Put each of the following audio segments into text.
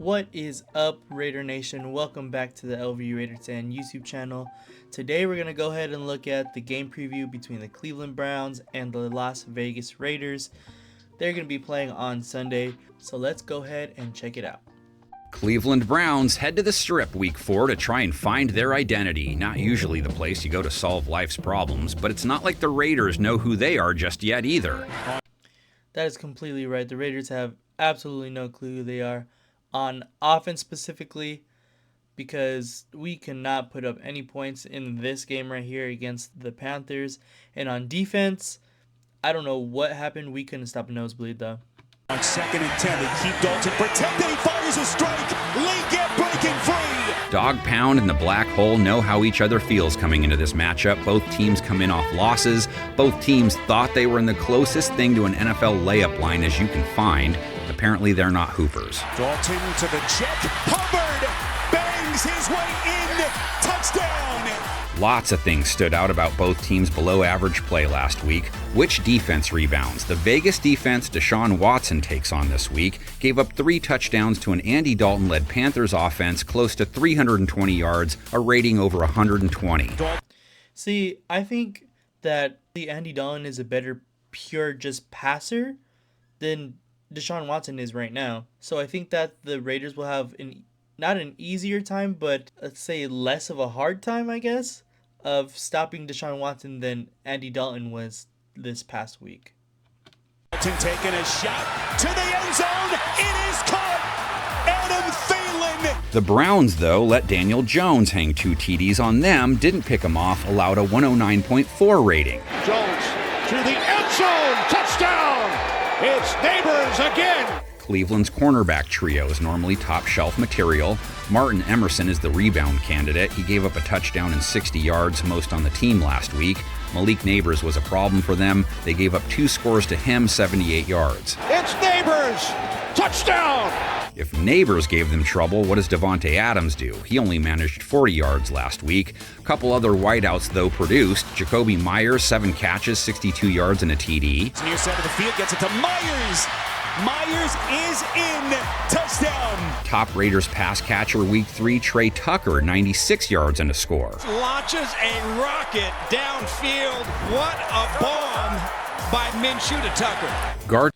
What is up, Raider Nation? Welcome back to the LV Raider 10 YouTube channel. Today we're going to go ahead and look at the game preview between the Cleveland Browns and the Las Vegas Raiders. They're going to be playing on Sunday, so let's go ahead and check it out. Cleveland Browns head to the Strip Week 4 to try and find their identity. Not usually the place you go to solve life's problems, but it's not like the Raiders know who they are just yet either. That is completely right. The Raiders have absolutely no clue who they are. On offense specifically, because we cannot put up any points in this game right here against the Panthers. And on defense, I don't know what happened. We couldn't stop a nosebleed though. On 2nd and 10, they keep Dalton protected. He fires a strike. Liggett breaking free. Dog Pound and the Black Hole know how each other feels coming into this matchup. Both teams come in off losses. Both teams thought they were in the closest thing to an NFL layup line as you can find. Apparently they're not hoopers. Dalton to the check. Hubbard bangs his way in. Touchdown. Lots of things stood out about both teams' below average play last week. Which defense rebounds? The Vegas defense Deshaun Watson takes on this week gave up 3 touchdowns to an Andy Dalton-led Panthers offense close to 320 yards, a rating over 120. See, I think that the Andy Dalton is a better pure just passer than Deshaun Watson is right now. So I think that the Raiders will have not an easier time, but let's say less of a hard time, I guess, of stopping Deshaun Watson than Andy Dalton was this past week. Dalton taking a shot to the end zone. It is caught. Adam Thielen. The Browns, though, let Daniel Jones hang 2 TDs on them, didn't pick him off, allowed a 109.4 rating. Jones to the end zone. Touchdown. It's Neighbors again. Cleveland's cornerback trio is normally top-shelf material. Martin Emerson is the rebound candidate. He gave up a touchdown and 60 yards, most on the team last week. Malik Neighbors was a problem for them. They gave up 2 scores to him, 78 yards. It's Neighbors. Touchdown. If Neighbors gave them trouble, what does Davante Adams do? He only managed 40 yards last week. A couple other wideouts, though, produced. Jacoby Myers, 7 catches, 62 yards and a TD. Near side of the field, gets it to Myers. Myers is in. Touchdown. Top Raiders pass catcher week 3, Trey Tucker, 96 yards and a score. Launches a rocket downfield. What a bomb by Minshew to Tucker. Guard.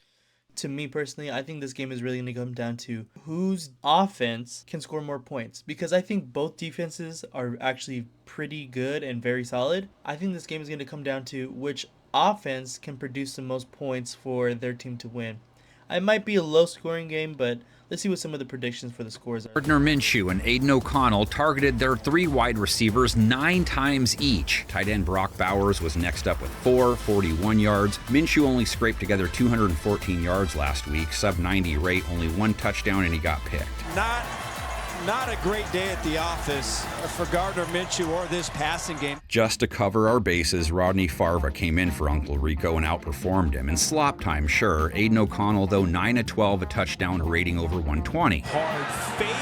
To me personally, I think this game is really going to come down to whose offense can score more points, because I think both defenses are actually pretty good and very solid. I think this game is going to come down to which offense can produce the most points for their team to win. It might be a low-scoring game, but let's see what some of the predictions for the scores are. Gardner Minshew and Aiden O'Connell targeted their 3 wide receivers 9 times each. Tight end Brock Bowers was next up with 41 yards. Minshew only scraped together 214 yards last week, sub-90 rate, only 1 touchdown, and he got picked. Not a great day at the office for Gardner Minshew or this passing game. Just to cover our bases, Rodney Farva came in for Uncle Rico and outperformed him. In slop time, sure. Aiden O'Connell, though, 9 of 12, a touchdown, a rating over 120. Hard fake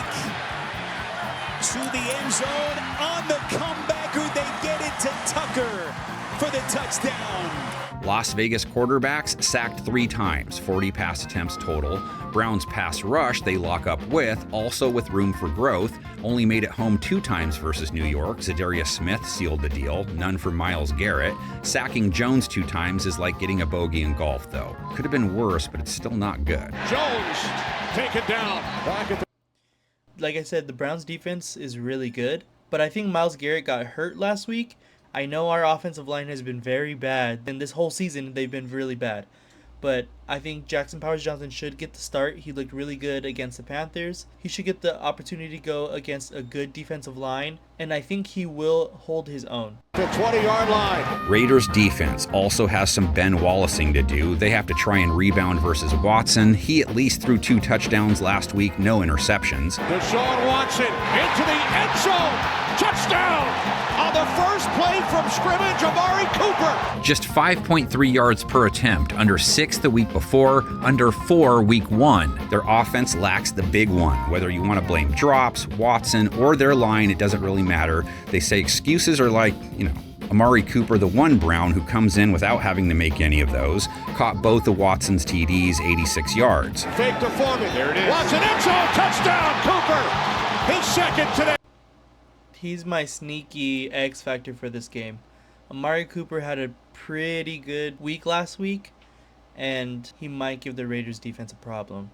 to the end zone on the comebacker. They get it to Tucker for the touchdown. Las Vegas quarterbacks sacked 3 times, 40 pass attempts total. Browns pass rush they lock up with, also with room for growth. Only made it home 2 times versus New York. Zadarius Smith sealed the deal, none for Myles Garrett. Sacking Jones 2 times is like getting a bogey in golf, though. Could have been worse, but it's still not good. Jones taken down. Like I said, the Browns defense is really good, but I think Myles Garrett got hurt last week. I know our offensive line has been very bad, and this whole season they've been really bad. But I think Jackson Powers-Johnson should get the start. He looked really good against the Panthers. He should get the opportunity to go against a good defensive line, and I think he will hold his own. The 20-yard line. Raiders defense also has some Ben Wallacing to do. They have to try and rebound versus Watson. He at least threw 2 touchdowns last week, no interceptions. Deshaun Watson into the end zone. Touchdown. On the first play from scrimmage, Amari Cooper. Just 5.3 yards per attempt, under 6 the week before, under 4 week 1. Their offense lacks the big one. Whether you want to blame drops, Watson, or their line, it doesn't really matter. They say excuses are like, Amari Cooper, the one Brown who comes in without having to make any of those, caught both of Watson's TDs 86 yards. Fake to Foreman. There it is. Watson, end zone, touchdown, Cooper. His second today. He's my sneaky X factor for this game. Amari Cooper had a pretty good week last week, and he might give the Raiders defense a problem,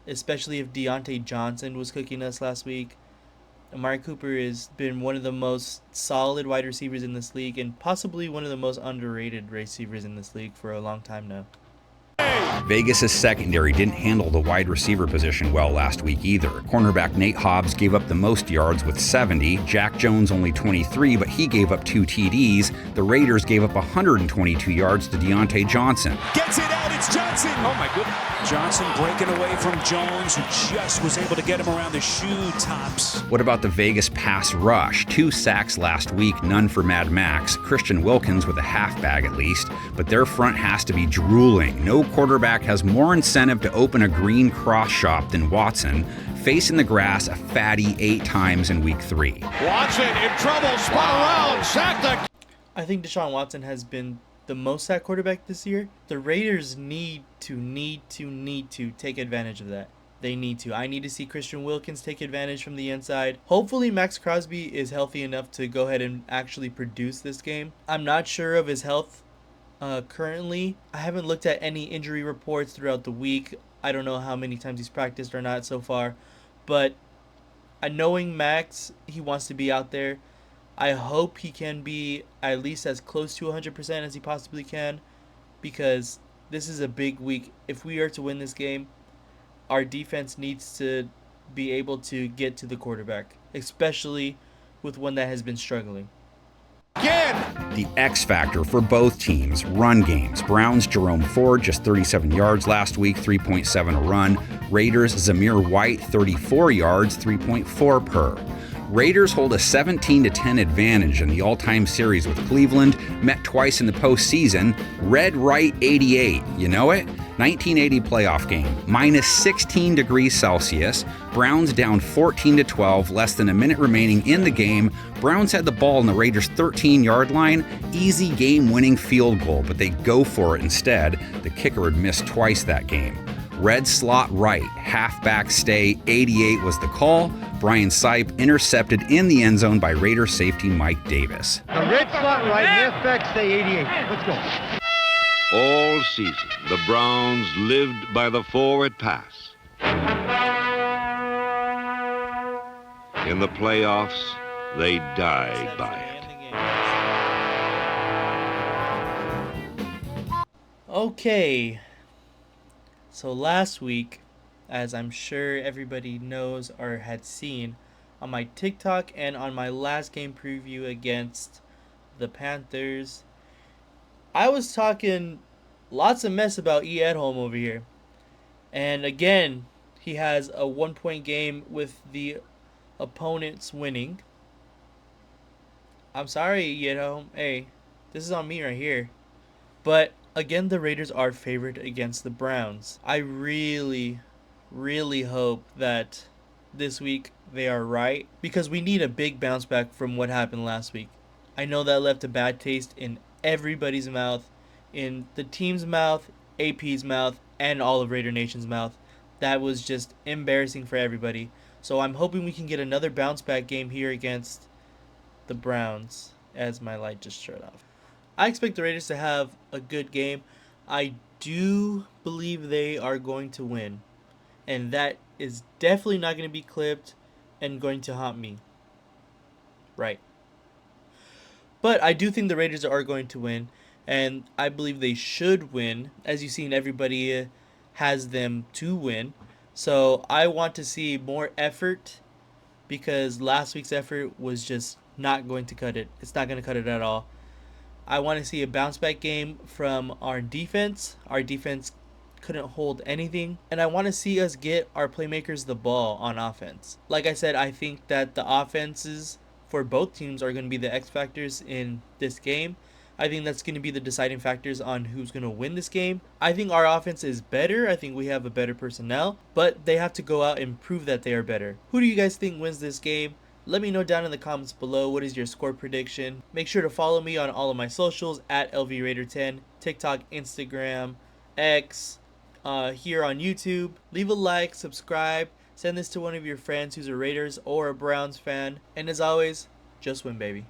especially if Deontay Johnson was cooking us last week. Amari Cooper has been one of the most solid wide receivers in this league and possibly one of the most underrated receivers in this league for a long time now. Vegas' secondary didn't handle the wide receiver position well last week either. Cornerback Nate Hobbs gave up the most yards with 70. Jack Jones only 23, but he gave up 2 TDs. The Raiders gave up 122 yards to Deontay Johnson. Gets it out, it's Johnson. Oh my goodness. Johnson breaking away from Jones, who just was able to get him around the shoe tops. What about the Vegas pass rush? 2 sacks last week, none for Mad Max. Christian Wilkins with a half bag at least, but their front has to be drooling. No quarterback has more incentive to open a green cross shop than Watson, facing the grass a fatty 8 times in week 3. Watson in trouble, spun around, sacked the... I think Deshaun Watson has been the most sacked quarterback this year. The Raiders need to take advantage of that. They need to. I need to see Christian Wilkins take advantage from the inside. Hopefully Max Crosby is healthy enough to go ahead and actually produce this game. I'm not sure of his health currently. I haven't looked at any injury reports throughout the week. I don't know how many times he's practiced or not so far. But knowing Max, he wants to be out there. I hope he can be at least as close to 100% as he possibly can, because this is a big week. If we are to win this game, our defense needs to be able to get to the quarterback, especially with one that has been struggling. Again. The X factor for both teams, run games. Browns' Jerome Ford, just 37 yards last week, 3.7 a run. Raiders' Zamir White, 34 yards, 3.4 per. Raiders hold a 17-10 advantage in the all-time series with Cleveland, met twice in the postseason. Red Right 88, you know it? 1980 playoff game, minus 16 degrees Celsius. Browns down 14-12, less than a minute remaining in the game. Browns had the ball on the Raiders' 13-yard line. Easy game-winning field goal, but they go for it instead. The kicker had missed twice that game. Red slot right, halfback stay, 88 was the call. Brian Sipe intercepted in the end zone by Raider safety Mike Davis. The red slot right, halfback stay, 88. Let's go. All season, the Browns lived by the forward pass. In the playoffs, they died by it. Okay. So last week, as I'm sure everybody knows or had seen on my TikTok and on my last game preview against the Panthers, I was talking lots of mess about E. Edholm over here. And again, he has a 1-point game with the opponents winning. I'm sorry, E. Edholm. Hey, this is on me right here. But again, the Raiders are favored against the Browns. I really hope that this week they are right, because we need a big bounce back from what happened last week. I know that left a bad taste in everybody's mouth, in the team's mouth, AP's mouth, and all of Raider Nation's mouth. That was just embarrassing for everybody. So I'm hoping we can get another bounce back game here against the Browns, as my light just shut off. I expect the Raiders to have a good game. I do believe they are going to win. And that is definitely not going to be clipped and going to haunt me. Right. But I do think the Raiders are going to win. And I believe they should win. As you've seen, everybody has them to win. So I want to see more effort, because last week's effort was just not going to cut it. It's not going to cut it at all. I want to see a bounce back game from our defense. Our defense couldn't hold anything. And I want to see us get our playmakers the ball on offense. Like I said, I think that the offenses for both teams are going to be the X factors in this game. I think that's going to be the deciding factors on who's going to win this game. I think our offense is better. I think we have a better personnel. But they have to go out and prove that they are better. Who do you guys think wins this game? Let me know down in the comments below what is your score prediction. Make sure to follow me on all of my socials at LVRaider10, TikTok, Instagram, X, here on YouTube. Leave a like, subscribe, send this to one of your friends who's a Raiders or a Browns fan. And as always, just win, baby.